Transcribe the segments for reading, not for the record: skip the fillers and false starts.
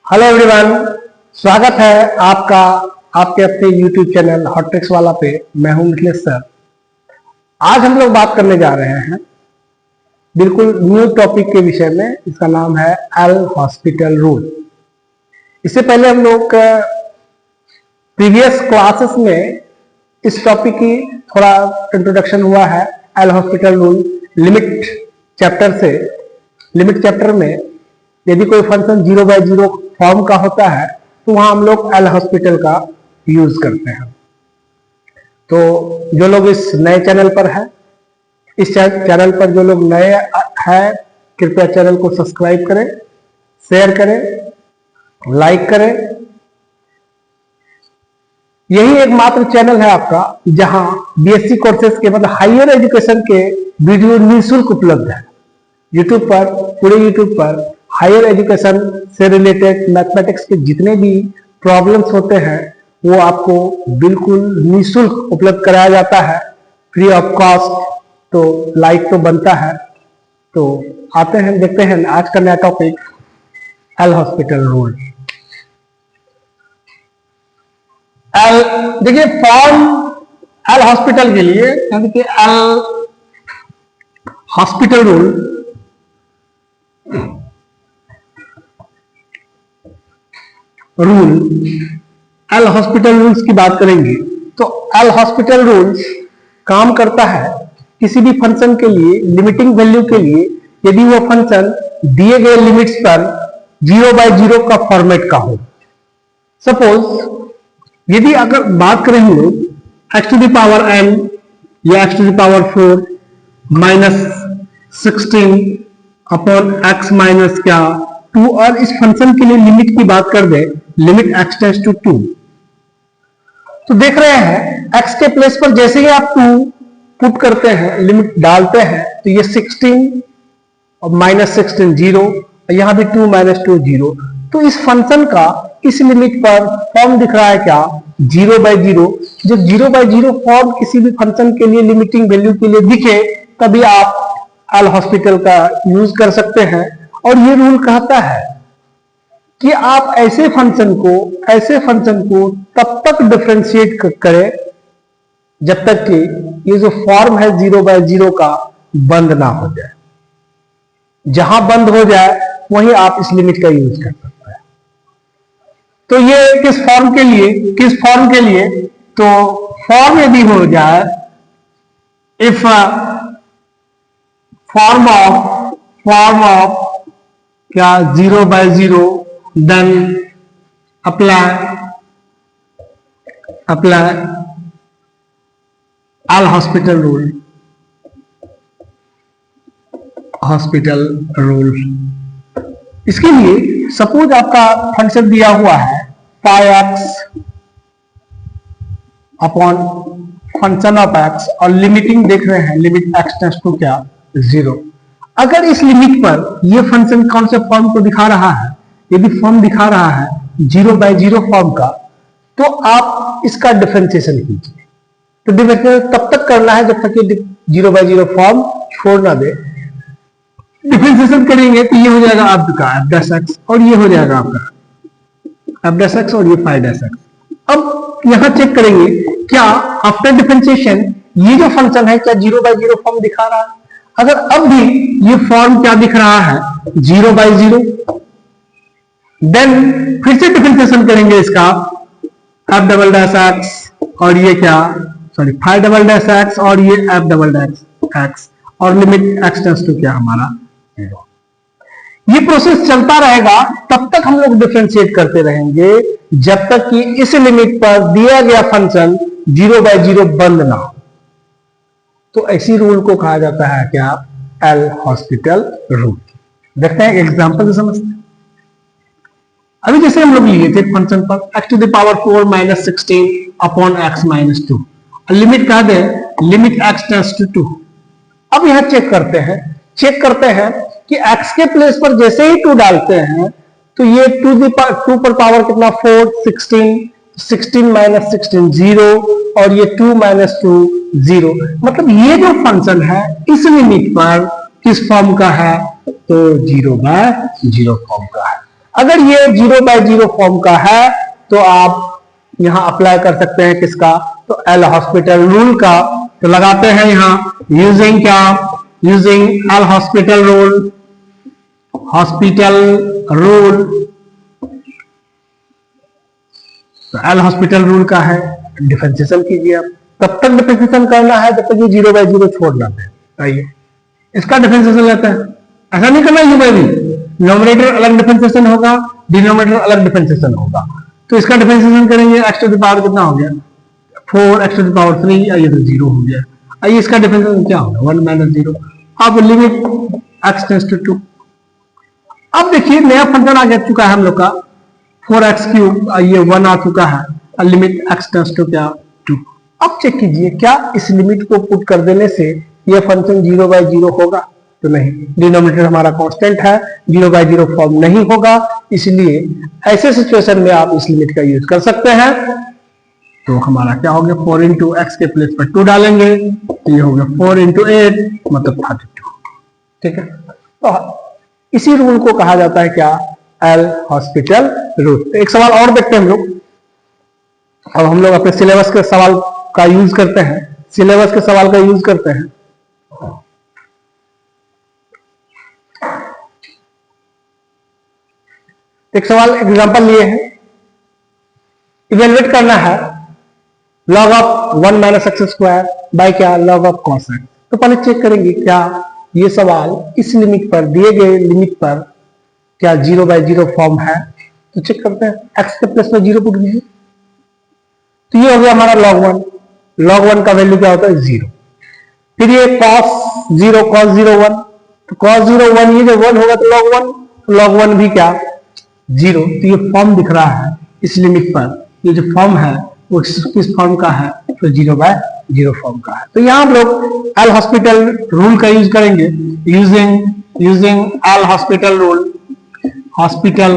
Hello everyone, स्वागत है आपका आपके अपने YouTube चैनल हॉट ट्रिक्स वाला पे। मैं हूं मिथिलेश सर। आज हम लोग बात करने जा रहे हैं बिल्कुल न्यू टॉपिक के विषय में। इसका नाम है एल हॉस्पिटल रूल। इससे पहले हम लोग प्रीवियस क्लासेस में इस टॉपिक की थोड़ा इंट्रोडक्शन हुआ है। L hospital rule limit chapter से। लिमिट चैप्टर में यदि कोई फंक्शन 0/0 फॉर्म का होता है तो वहां हम लोग एल हॉस्पिटल का यूज करते हैं। तो जो लोग इस नए चैनल पर है, इस चैनल पर जो लोग नए हैं, कृपया चैनल को सब्सक्राइब करें, शेयर करें, लाइक करें। यही एकमात्र चैनल है आपका जहां बीएससी कोर्सेज के मतलब हायर एजुकेशन के वीडियो निःशुल्क उपलब्ध है। यूट्यूब पर, पूरे यूट्यूब पर हायर एजुकेशन से रिलेटेड मैथमेटिक्स के जितने भी प्रॉब्लम्स होते हैं वो आपको बिल्कुल निःशुल्क उपलब्ध कराया जाता है, फ्री ऑफ कॉस्ट। तो लाइक तो बनता है। तो आते हैं, देखते हैं आज का नया topic L hospital rule. L देखिए, फॉर्म एल हॉस्पिटल के लिए यानी कि L hospital rule L hospital rules की बात करेंगे तो एल हॉस्पिटल रूल्स काम करता है किसी भी फंक्शन के लिए लिमिटिंग वैल्यू के लिए यदि वो फंक्शन दिए गए लिमिट्स पर 0/0 का फॉर्मेट का हो। सपोज यदि अगर बात करें हम लोग x⁴n या x⁴4 -16 अपॉन x माइनस क्या 2 और इस फंक्शन के लिए लिमिट की बात कर दे, लिमिट x टेंड्स टू 2, तो देख रहे हैं x के प्लेस पर जैसे ही आप 2 पुट करते हैं, लिमिट डालते हैं, तो ये 16 और -16 0, यहां भी 2 -2 0। तो इस फंक्शन का इस लिमिट पर फॉर्म दिख रहा है क्या, 0/0। जब 0/0 फॉर्म किसी भी फंक्शन के लिए लिमिटिंग वैल्यू के लिए दिखे तभी आप एल हॉस्पिटल का यूज कर सकते हैं। और ये रूल कहता है कि आप ऐसे फंक्शन को तब तक डिफरेंशिएट करें जब तक कि ये जो फॉर्म है 0/0 का बंद ना हो जाए। जहां बंद हो जाए वहीं आप इस लिमिट का यूज कर सकते हैं। तो ये किस फॉर्म के लिए तो फॉर्म यदि हो जाए, इफ फॉर्म ऑफ क्या 0/0 then apply L'Hospital rule. इसके लिए सपोज आपका फंक्शन दिया हुआ है πx upon function of x और लिमिटिंग देख रहे हैं, लिमिट x टेंड्स टू क्या 0। अगर इस लिमिट पर ये फंक्शन कौन से फॉर्म को दिखा रहा है, यदि फॉर्म दिखा रहा है 0/0 फॉर्म का, तो आप इसका डिफरेंशिएशन कीजिए। तो डिफरेंशिएशन तब तक करना है जब तक ये 0/0 फॉर्म छोड़ ना दे। डिफरेंशिएशन करेंगे तो ये हो जाएगा आपका f'(x) और ये हो जाएगा आपका f'(x) और ये φ'(x). अब यहां चेक करेंगे क्या आफ्टर डिफरेंशिएशन ये जो फंक्शन है क्या 0/0 फॉर्म दिखा रहा है। अगर अब भी ये फॉर्म क्या दिख रहा है 0/0, देन फिर से डिफरेंशिएशन करेंगे इसका f'(x) और ये क्या φ'(x) और ये f'(x) और लिमिट x टेंड्स टू क्या हमारा 0। ये प्रोसेस चलता रहेगा, तब तक हम लोग डिफरेंशिएट करते रहेंगे जब तक कि इस लिमिट पर दिया गया फंक्शन 0/0 बंद ना हो। तो ऐसी रूल को कहा जाता है क्या, एल हॉस्पिटल रूल। देखते हैं एग्जांपल से समझते हैं। अभी जैसे हम लोग लिए थे फंक्शन पर x⁴ -16 upon x minus 2, limit कहा दे, लिमिट x टेंड्स टू 2। अब यहां चेक करते हैं कि x के प्लेस पर जैसे ही 2 डालते हैं तो ये 2 पर पावर कितना 4, 16 -16 0 और ये 2 -2 0। मतलब ये जो फंक्शन है इस लिमिट पर किस फॉर्म का है, तो 0/0 फॉर्म का है। अगर ये 0/0 फॉर्म का है तो आप यहां अप्लाई कर सकते हैं किसका, तो एल हॉस्पिटल रूल का। तो लगाते हैं यहां यूजिंग क्या, using L hospital rule, hospital rule. तो एल हॉस्पिटल रूल का है, डिफरेंशिएशन कीजिए आप। तब तक डिफरेंशिएशन करना है जब तक ये 0/0 छोड़ना है। आइए इसका डिफरेंशिएशन लेते हैं, ऐसा नहीं करना यू बाई वी, नोमिनेटर अलग डिफरेंशिएशन होगा, डिनोमिनेटर अलग डिफरेंशिएशन होगा। तो इसका डिफरेंशिएशन करेंगे, एक्स टू द पावर कितना हो गया 4x टू द पावर 3, आइए तो 0 हो गया। आइए इसका डिफरेंशिएशन क्या होगा 1 माइनस 0। अब लिमिट x टेंड्स टू 2। अब देखिए नया फंक्शन आ जा चुका है हम लोग का 4x क्यूब, ये 1 आ चुका है, लिमिट x टेंड्स टू क्या 2। अब चेक कीजिए क्या इस लिमिट को पुट कर देने से ये फंक्शन 0/0 होगा, तो नहीं, डिनोमिनेटर हमारा कांस्टेंट है, 0/0 फॉर्म नहीं होगा। इसलिए ऐसे सिचुएशन में आप इस लिमिट का यूज कर सकते हैं। तो हमारा क्या हो गया 4 इंटू एक्स के प्लेस पर 2 डालेंगे तो ये हो गया 4 इंटू 8 मतलब 32। ठीक है, तो इसी रूल को कहा जाता है क्या, एल हॉस्पिटल रूल। तो एक सवाल और देखते हैं हम लोग। अब हम लोग अपने सिलेबस के सवाल का यूज करते हैं, सिलेबस के सवाल का यूज करते हैं। एक सवाल एग्जांपल लिए हैं, इवेलुएट करना है log of 1 minus x square by क्या, log ऑफ cos x। तो पहले चेक करेंगे क्या ये सवाल इस लिमिट पर, दिए गए लिमिट पर क्या 0/0 फॉर्म है। तो चेक करते हैं, x के प्लेस पर 0 पुट कीजिए, तो ये हो गया हमारा log 1। log 1 का वैल्यू क्या होता है 0। फिर ये cos 0 1, तो cos 0 1, ये जब 1 होगा तो log 1, log 1 भी क्या 0। तो ये फॉर्म दिख रहा है इस लिमिट पर, ये जो फॉर्म है वो किस फॉर्म का है, तो 0/0 फॉर्म का है। तो यहां हम लोग एल हॉस्पिटल रूल का यूज करेंगे, using L hospital rule, hospital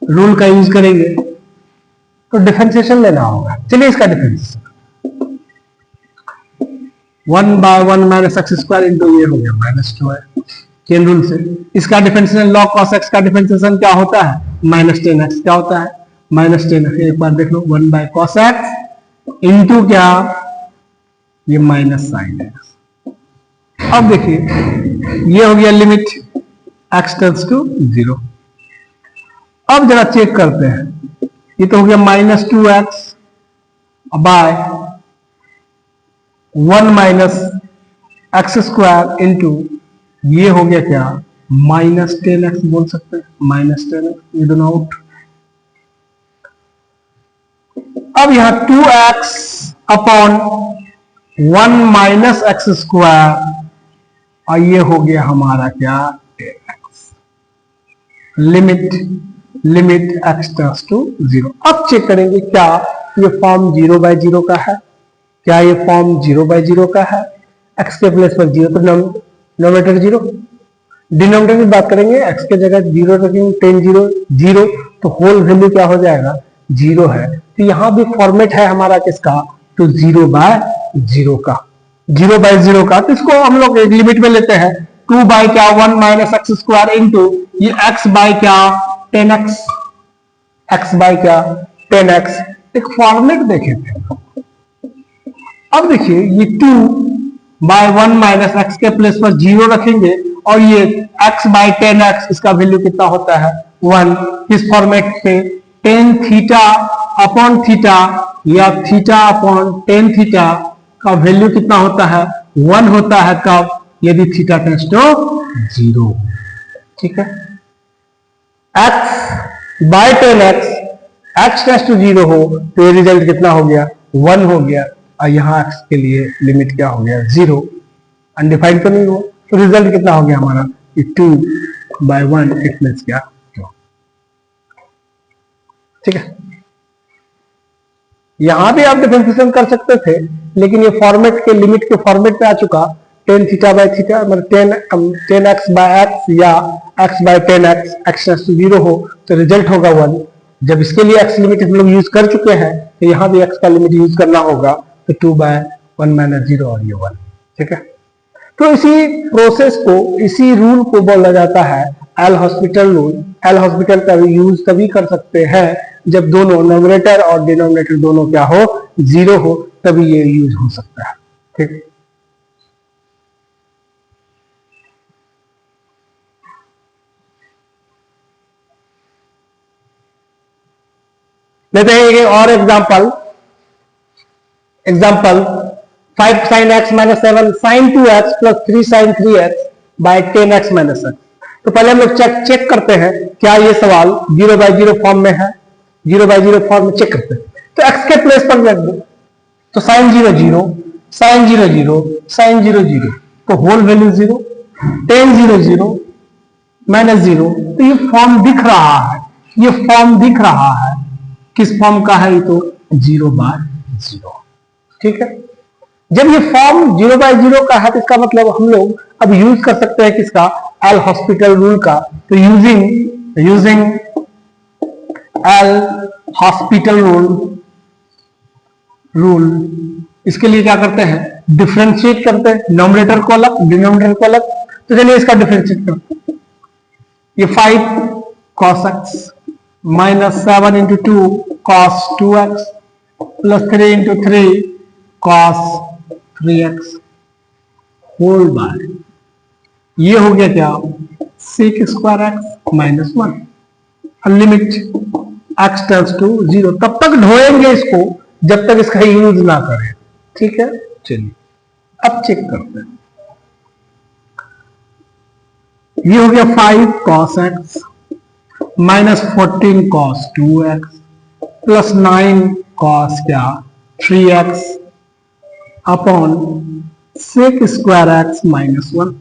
rule का यूज करेंगे। तो डिफरेंशिएशन लेना होगा, चलिए इसका differentiation 1/1 minus x square into ये हो गया -2 है चेन रूल से। इसका डिफरेंशिएशन log cos x का डिफरेंशिएशन क्या होता है -10x, क्या होता है -10x। एक बार देख लो 1/cos x इंटू क्या, ये -sin x। अब देखिए ये हो गया लिमिट x टेंड्स टू 0। अब जरा चेक करते हैं, ये तो हो गया -2x by 1 minus x square into ये हो गया क्या -10x, बोल सकते हैं -10x, ये दोनों आउट। अब यहां 2x upon 1 minus x square, और ये हो गया हमारा क्या 10x, limit x tends to 0। अब चेक करेंगे क्या ये फॉर्म 0/0 का है, क्या ये फॉर्म 0/0 का है। x के प्लेस पर 0 तो नोमिनेटर 0, डिनोमिनेटर की बात करेंगे, x के जगह 0 रखेंगे, 10 0 0, तो होल वैल्यू क्या हो जाएगा 0 है। तो यहां भी फॉर्मेट है हमारा किसका, तो 0/0 का, 0/0 का। तो इसको हम लोग एक लिमिट में लेते हैं 2/1 माइनस एक्स स्क्वायर इंटू ये x बाय क्या 10x, x बाय क्या 10x। एक फॉर्मेट देखे थे। अब देखिए ये 2/1 माइनस एक्स के प्लेस पर 0 रखेंगे, और ये x बाय 10x, इसका वैल्यू कितना होता है 1। इस फॉर्मेट पे tan थीटा अपॉन थीटा या थीटा अपॉन tan थीटा का वैल्यू कितना होता है 1 होता है, कब, यदि थीटा टेंड्स टू 0। ठीक है, x by 10x, x tends to 0 हो तो ये रिजल्ट कितना हो गया 1 हो गया, और यहां x के लिए लिमिट क्या हो गया 0, अनडिफाइंड तो नहीं हुआ। तो रिजल्ट कितना हो गया हमारा 2/1, इट मींस क्या 2। ठीक है, यहां भी आप डिफरेंशिएशन कर सकते थे, लेकिन ये फॉर्मेट के लिमिट के फॉर्मेट पे आ चुका, tan थीटा बाय थीटा मतलब 10x बाय x या x by 10x, x tends to 0 हो तो रिजल्ट होगा 1। जब इसके लिए x लिमिट हम लोग यूज कर चुके हैं, तो यहां भी x का लिमिट यूज करना होगा, तो 2/1 माइनस 0 और ये 1। ठीक है, तो इसी प्रोसेस को, इसी रूल को बोला जाता है L hospital rule, L hospital का यूज तभी कर सकते हैं जब दोनों न्यूमरेटर और डिनोमिनेटर दोनों क्या हो, जीरो हो, तभी ये यूज हो सकता है। ठीक, लेते हैं एक और example. Example 5 sin x minus 7 sin 2x plus 3 sin 3x by 10x minus x। तो पहले हम लोग चेक करते हैं क्या ये सवाल 0 by 0 फॉर्म में है। 0 by 0 फॉर्म में चेक करते हैं तो x के प्लेस पर रख दो, तो sin 0 0, sin 0 0, sin 0 0, तो होल वैल्यू 0, tan 0 0 माइनस 0, तो ये फॉर्म दिख रहा है, ये फॉर्म दिख रहा है, किस फॉर्म का है, तो 0 by 0। ठीक है, जब ये फॉर्म 0 by 0 का है तो इसका मतलब हम लोग अब यूज कर सकते हैं किसका, एल हॉस्पिटल रूल का। तो यूजिंग एल हॉस्पिटल रूल इसके लिए क्या करते हैं, डिफरेंशिएट करते हैं, नॉमिनेटर को अलग डिनोमिनेटर को अलग। तो चलिए इसका डिफरेंशिएट करते हैं। ये 5 cos x minus 7 into 2 cos 2x plus 3 into 3 cos 3x whole by, ये हो गया क्या, sec square x minus 1। Limit x tends to 0, तब तक ढोएंगे इसको जब तक इसका यूज ना करें। ठीक है, चलिए अब चेक करते हैं। ये हो गया 5 cos x minus 14 cos 2x plus 9 cos क्या 3x upon sec square x minus 1।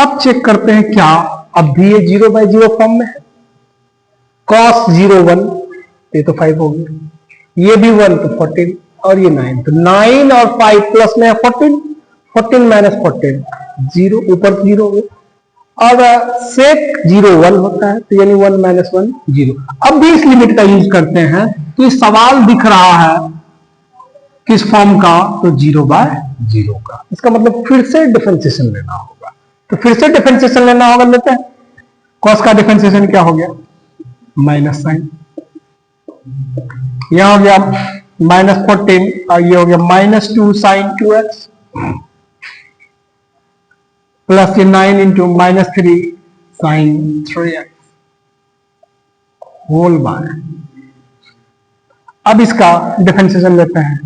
अब चेक करते हैं क्या अब भी ये 0 by 0 फॉर्म में है। cos 0 1, ये तो 5 हो गया, ये भी 1 तो 14 और ये 9, तो 9 और 5 प्लस में 14, 14 माइनस 14 0, ऊपर 0 हो, और sec 0 1 होता है, तो यानी 1 माइनस 1 0। अब भी इस लिमिट का यूज करते हैं, तो इस सवाल दिख रहा है किस फॉर्म का, तो 0 by 0 का। इसका मतलब फिर से डिफरेंशिएशन लेना होगा, तो फिर से डिफरेंशिएशन लेना होगा, लेते हैं। cos का डिफरेंशिएशन क्या हो गया, माइनस साइन, यहां हो गया माइनस 14 और ये हो गया माइनस 2 साइन 2x प्लस ये 9 into minus 3 sine 3x whole by. अब इसका डिफरेंशिएशन लेते हैं,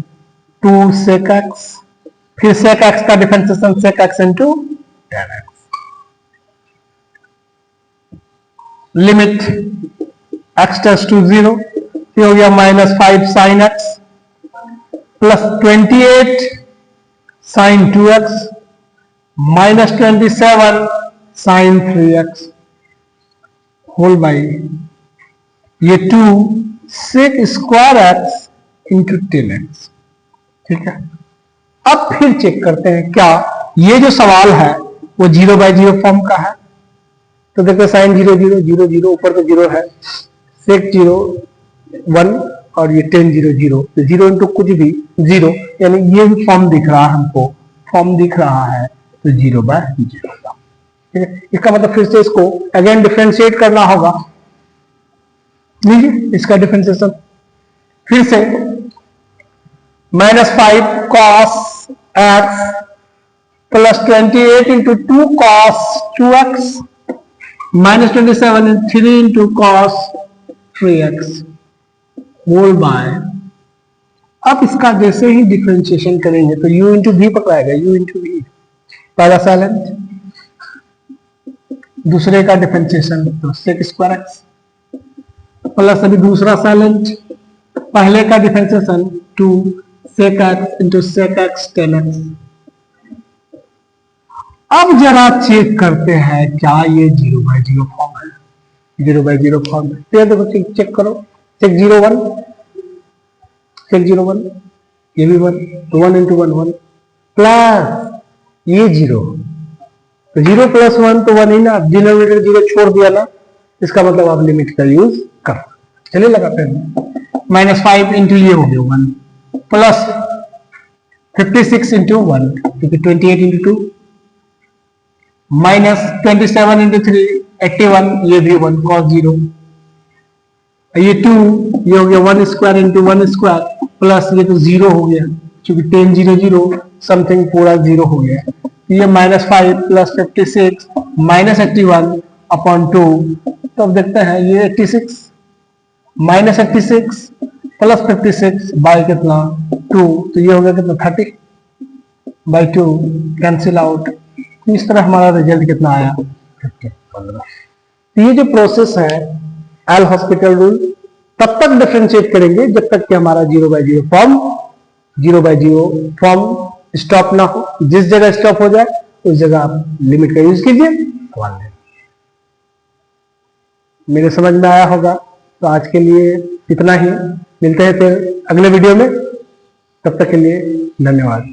2 sec x, फिर sec x का differentiation sec x into tan x, limit x tends to 0, ये हो गया minus 5 sine x plus 28 sine 2x minus 27 sine 3x whole by, ये 2 sec square x into 10x। ठीक है, अब फिर चेक करते हैं क्या ये जो सवाल है वो 0 by 0 फॉर्म का है। तो देखो साइन 0 0 0 0, ऊपर तो 0 है, sec 0 1 और ये tan 0 0, तो 0 इंटू कुछ भी 0, यानी ये भी फॉर्म दिख रहा है हमको, फॉर्म दिख रहा है, तो 0 by 0 का। ठीक है, इसका मतलब फिर से इसको अगेन डिफरेंशिएट करना होगा। लीजिए इसका डिफरेंशिएशन फिर से, minus 5 cos x plus 28 into 2 cos 2x minus 27 3 into cos 3x whole by. अब इसका जैसे ही डिफरेंशिएशन करेंगे तो u इंटू वी पकड़ाएगा, u इंटू वी, पहला साइलेंट, दूसरे का डिफरेंशिएशन तो sec स्क्वायर x प्लस अभी दूसरा साइलेंट, पहले का differentiation 2 sec x into sec x tan x। अब जरा चेक करते हैं क्या ये 0 by 0 फॉर्म है, 0 by 0 फॉर्म है। तो देखो चेक करो, sec 0 1, sec 0 1, ये भी 1, तो 1 इंटू 1 1 प्लस ये 0, तो 0 प्लस 1 तो 1 ही ना, डिनोमिनेटर 0 छोड़ दिया ना, इसका मतलब आप लिमिट का यूज कर। चलिए लगाते हैं, माइनस 5 इंटू ये हो गया 1 प्लस 56 इंटू 1, क्योंकि 28 इंटू 2 माइनस 27 इंटू 3 81, ये भी 1 cos 0, ये 2, ये हो गया 1 स्क्वायर इंटू 1 स्क्वायर प्लस ये तो 0 हो गया क्योंकि 10 0 0 समथिंग पूरा 0 हो गया, ये -5 प्लस 56 माइनस 81 अपॉन 2, तो अब देखते हैं ये 86 माइनस 86 प्लस 56 बाई कितना 2, तो ये हो गया कितना 30 बाई 2 कैंसिल आउट, तो इस तरह हमारा रिजल्ट कितना आया 15। तो ये जो प्रोसेस है एल हॉस्पिटल रूल, तब तक डिफरेंशिएट करेंगे जब तक कि हमारा 0/0 फॉर्म स्टॉप ना हो, जिस जगह स्टॉप हो जाए उस जगह आप लिमिट का यूज कीजिए। मेरे समझ में आया होगा, तो आज के लिए इतना ही, मिलते हैं फिर अगले वीडियो में, तब तक के लिए धन्यवाद।